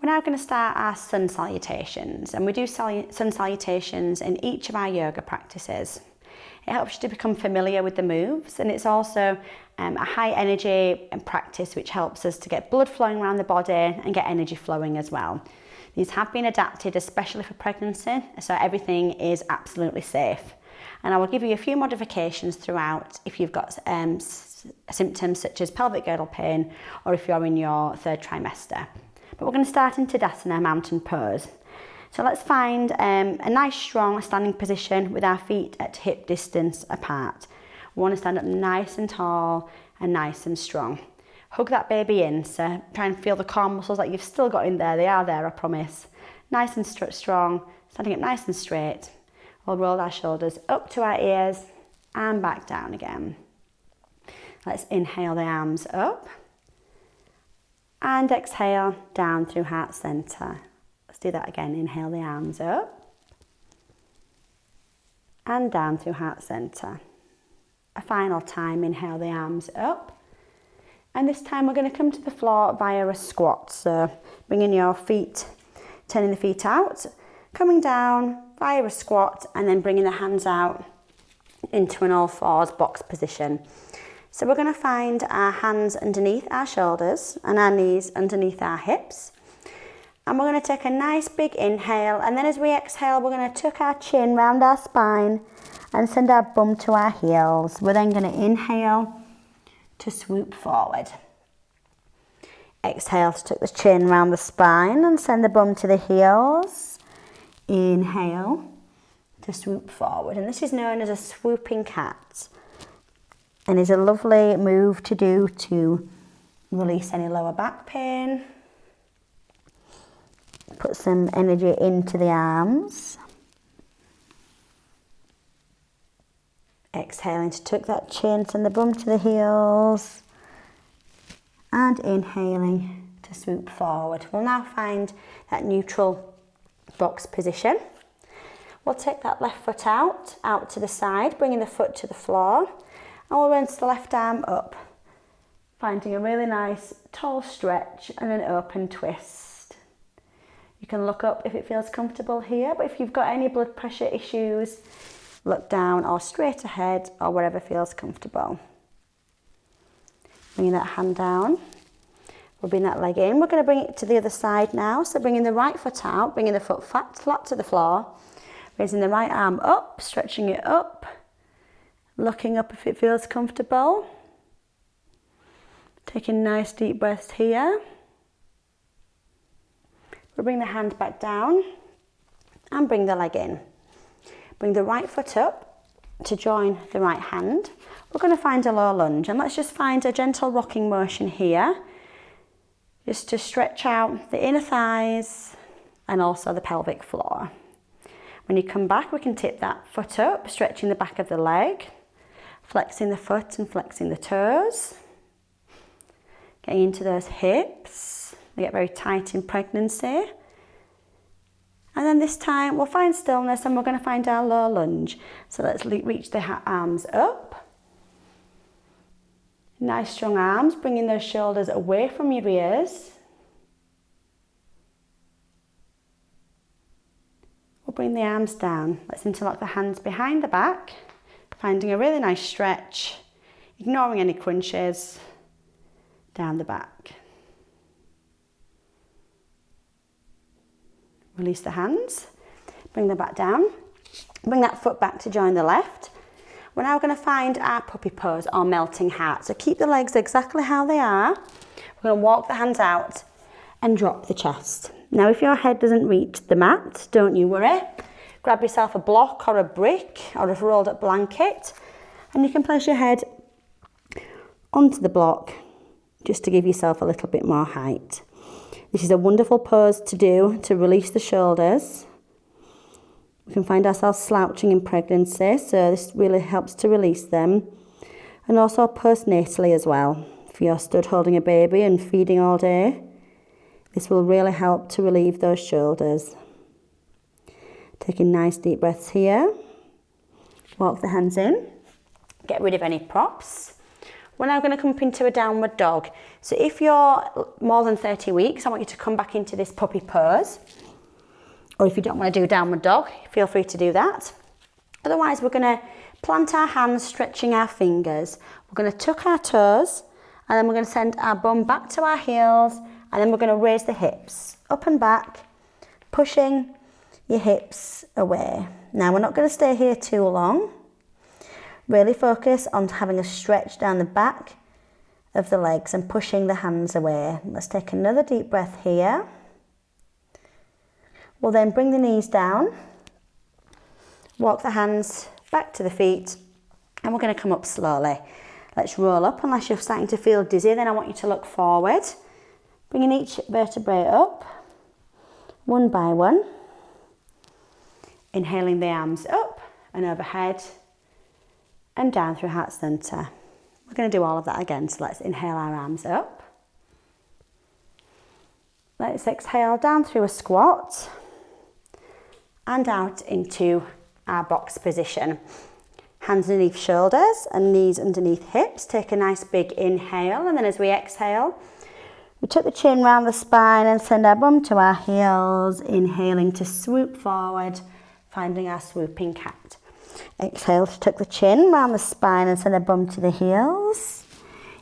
We're now going to start our sun salutations, and we do sun salutations in each of our yoga practices. It helps you to become familiar with the moves, and it's also a high energy practice which helps us to get blood flowing around the body and get energy flowing as well. These have been adapted especially for pregnancy, so everything is absolutely safe. And I will give you a few modifications throughout if you've got symptoms such as pelvic girdle pain or if you're in your third trimester. But we're going to start in Tadasana, mountain pose. So let's find a nice strong standing position with our feet at hip distance apart. We want to stand up nice and tall and nice and strong. Hug that baby in, so try and feel the core muscles that you've still got in there. They are there, I promise. Nice and strong, standing up nice and straight. We'll roll our shoulders up to our ears and back down again. Let's inhale the arms up and exhale down through heart center. Let's do that again. Inhale the arms up and down through heart center. A final time, inhale the arms up. And this time we're going to come to the floor via a squat. So bringing your feet, turning the feet out, coming down via a squat, and then bringing the hands out into an all fours box position. So we're going to find our hands underneath our shoulders and our knees underneath our hips. And we're going to take a nice big inhale, and then as we exhale, we're going to tuck our chin round our spine and send our bum to our heels. We're then going to inhale to swoop forward. Exhale to tuck the chin round the spine and send the bum to the heels. Inhale to swoop forward. And this is known as a swooping cat, and is a lovely move to do to release any lower back pain. Put some energy into the arms. Exhaling to tuck that chin, send the bum to the heels. And inhaling to swoop forward. We'll now find that neutral box position. We'll take that left foot out to the side, bringing the foot to the floor. And we'll rinse the left arm up, finding a really nice tall stretch and an open twist. You can look up if it feels comfortable here, but if you've got any blood pressure issues, look down or straight ahead or wherever feels comfortable. Bringing that hand down, we'll bring that leg in. We're going to bring it to the other side now. So bringing the right foot out, bringing the foot flat to the floor, raising the right arm up, stretching it up, looking up if it feels comfortable. Taking nice deep breaths here. We'll bring the hand back down and bring the leg in. Bring the right foot up to join the right hand. We're going to find a low lunge, and let's just find a gentle rocking motion here, just to stretch out the inner thighs and also the pelvic floor. When you come back, we can tip that foot up, stretching the back of the leg, flexing the foot and flexing the toes, getting into those hips. They get very tight in pregnancy. And then this time we'll find stillness and we're going to find our low lunge. So let's reach the arms up. Nice strong arms, bringing those shoulders away from your ears. We'll bring the arms down. Let's interlock the hands behind the back, finding a really nice stretch, ignoring any crunches down the back. Release the hands, bring them back down, bring that foot back to join the left. We're now going to find our puppy pose or melting heart. So keep the legs exactly how they are. We're going to walk the hands out and drop the chest. Now if your head doesn't reach the mat, don't you worry. Grab yourself a block or a brick or a rolled up blanket, and you can place your head onto the block just to give yourself a little bit more height. This is a wonderful pose to do to release the shoulders. We can find ourselves slouching in pregnancy, so this really helps to release them. And also postnatally as well. If you're stood holding a baby and feeding all day, this will really help to relieve those shoulders. Taking nice deep breaths here. Walk the hands in. Get rid of any props. We're now going to come up into a downward dog. So if you're more than 30 weeks, I want you to come back into this puppy pose. Or if you don't want to do downward dog, feel free to do that. Otherwise, we're going to plant our hands, stretching our fingers. We're going to tuck our toes, and then we're going to send our bum back to our heels, and then we're going to raise the hips up and back, pushing your hips away. Now, we're not going to stay here too long. Really focus on having a stretch down the back of the legs and pushing the hands away. Let's take another deep breath here. We'll then bring the knees down, walk the hands back to the feet, and we're going to come up slowly. Let's roll up. Unless you're starting to feel dizzy, then I want you to look forward. Bringing each vertebrae up, one by one. Inhaling the arms up and overhead and down through heart centre. We're going to do all of that again, so let's inhale our arms up. Let's exhale down through a squat and out into our box position. Hands underneath shoulders and knees underneath hips. Take a nice big inhale, and then as we exhale, we tuck the chin round the spine and send our bum to our heels, inhaling to swoop forward, finding our swooping cat. Exhale to tuck the chin round the spine and send our bum to the heels.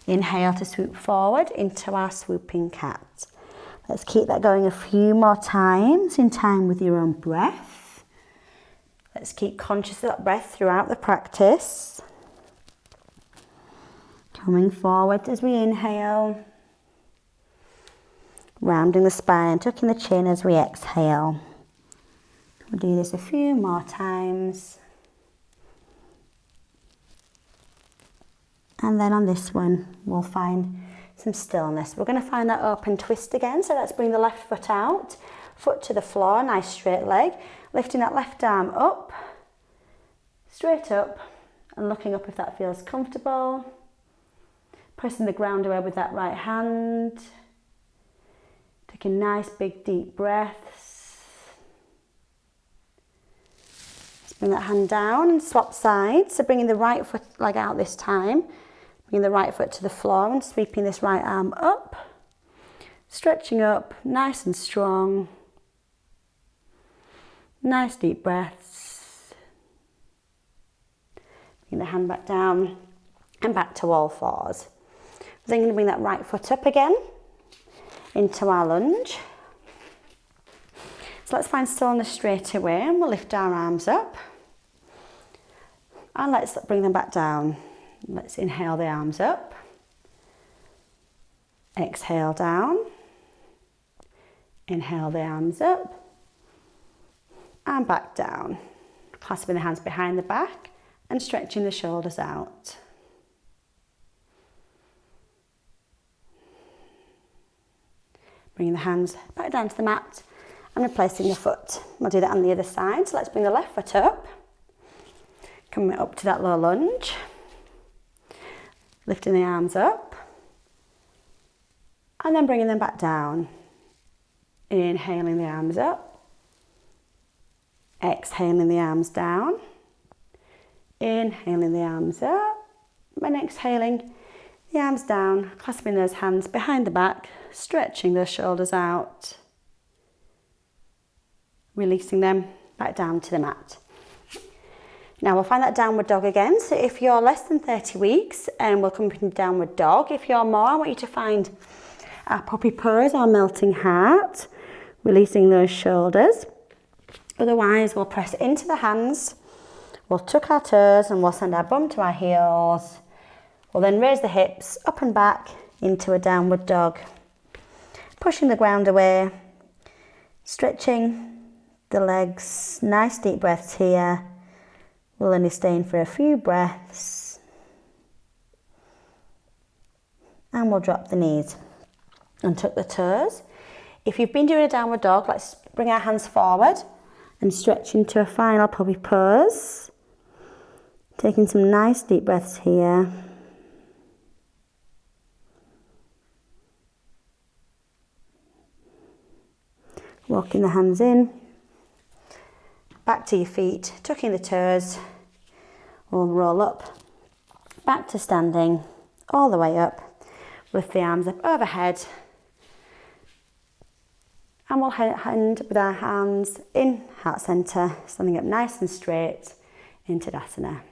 Inhale to swoop forward into our swooping cat. Let's keep that going a few more times in time with your own breath. Let's keep conscious of that breath throughout the practice. Coming forward as we inhale. Rounding the spine, tucking the chin as we exhale. We'll do this a few more times. And then on this one, we'll find some stillness. We're going to find that open twist again. So let's bring the left foot out, foot to the floor, nice straight leg. Lifting that left arm up, straight up, and looking up if that feels comfortable. Pressing the ground away with that right hand. Taking nice big deep breaths. Let's bring that hand down and swap sides. So bringing the right foot leg out this time. Bringing the right foot to the floor and sweeping this right arm up. Stretching up, nice and strong. Nice deep breaths. Bring the hand back down and back to all fours. Then going to bring that right foot up again into our lunge. So let's find stillness straight away, and we'll lift our arms up. And let's bring them back down. Let's inhale the arms up. Exhale down. Inhale the arms up. And back down, clasping the hands behind the back and stretching the shoulders out. Bringing the hands back down to the mat and replacing the foot. We'll do that on the other side. So let's bring the left foot up, coming up to that low lunge, lifting the arms up and then bringing them back down. Inhaling the arms up. Exhaling the arms down, inhaling the arms up, and exhaling the arms down, clasping those hands behind the back, stretching those shoulders out, releasing them back down to the mat. Now we'll find that downward dog again. So if you're less than 30 weeks, we'll come into downward dog. If you're more, I want you to find our puppy pose, our melting heart, releasing those shoulders. Otherwise, we'll press into the hands, we'll tuck our toes and we'll send our bum to our heels. We'll then raise the hips up and back into a downward dog. Pushing the ground away, stretching the legs, nice deep breaths here. We'll only stay in for a few breaths. And we'll drop the knees and tuck the toes. If you've been doing a downward dog, let's bring our hands forward and stretch into a final puppy pose. Taking some nice deep breaths here. Walking the hands in, back to your feet, tucking the toes. We'll roll up, back to standing, all the way up. Lift the arms up overhead. And we'll end with our hands in heart center, standing up nice and straight into Tadasana.